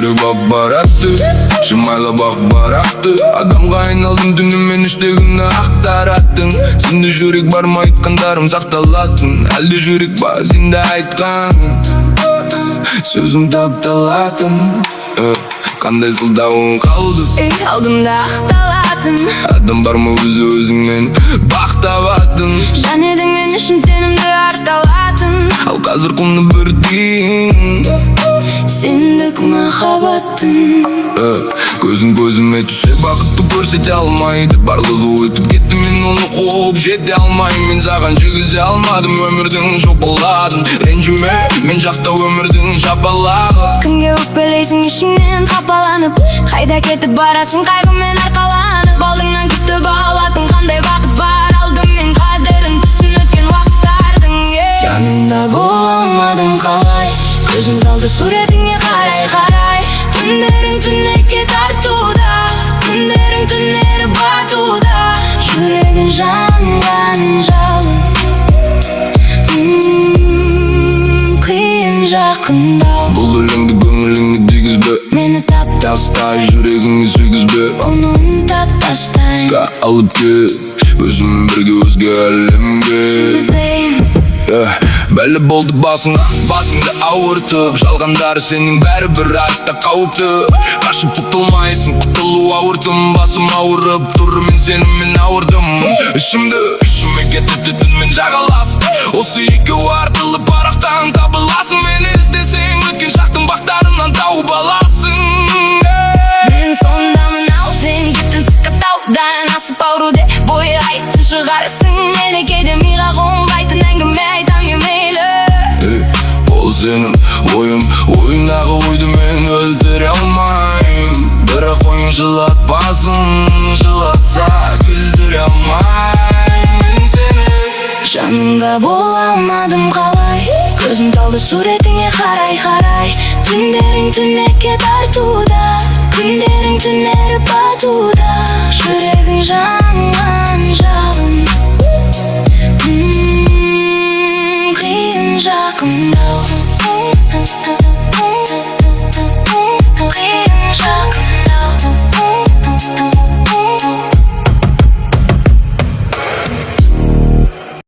жүрек ап баратты, шымайлап ақ барақты. Адамға айналдым түнімен іштегімді ақтараттың. Сенде жүрек бар ма айтқандарым сақталатын, әлде жүрек ба сенде айтқан сөзім тапталатын. Қандай сылдауың қалды, алдымда ақталатын. адам бар ма өзі өзіңмен бақ табатын. Жан едің мен үшін сенімді арталатын. Ал қазір құны бірден сендік махаббаттың. Көзің көзіме түсе бақытты көрсете алмайды. Барлығы өтіп кетті, мен оны қуып жете алмаймын. Мен саған жүргізе алмадым өмірдің жопалағын. Ренжіме, мен жақта өмірдің жапалағы. Кімге өкпелейсің ішіңнен қапаланып, қайда кетіп барасың қайғымен арқаланып. Алдыңнан күтіп алатын қандай бақыт бар, алдымен қадірін түсін өткен уақыттардың. Жаныңда бола алмадым қалай, көзім талды суретіңе қарай. Күндерің түнекке тартуда, күндерің түнері батуда. Жүрегін жанған жалын, қиын жақындау. Бұл өлеңді көңіліңе тигізбе, Мені тастай жүрегіңе сүйгізбе. оны ұмытып тастайын. Алып кет, өзіммен бірге өзге әлемге. Үзбеймін, Бәлі болды басыңды ауыртып. Жалғандары сенің бәрі бір айтта қауіпті. Қашып құтылмайсың, құтылу ауыр тым. Басым ауырып тұр, мен сенімен ауырдым. Ішіме кетті түнмен жағаласың. Осы екеу арқылы парақтан табыласың. Мені іздесең өткен шақтың бақтарынан тауып аласың. мен сондамын ау, сен кеттің сықып таудан. Асып ауруде бойы айтты шығарсың. Мерекеде миға қонбайтын әңгіме айтам емейлі. Ол сенің ойындағы ойды мен өлтіре алмайым. Бірақ ойын жылатпасын, жылатса күлдіре алмайым мен сені. Жаныңда бола алмадым қалай, көзім талды суретіңе қарай. Түндерің түнекке тартуда, күндерің түнері батуда. Жүрегің жанған жалын,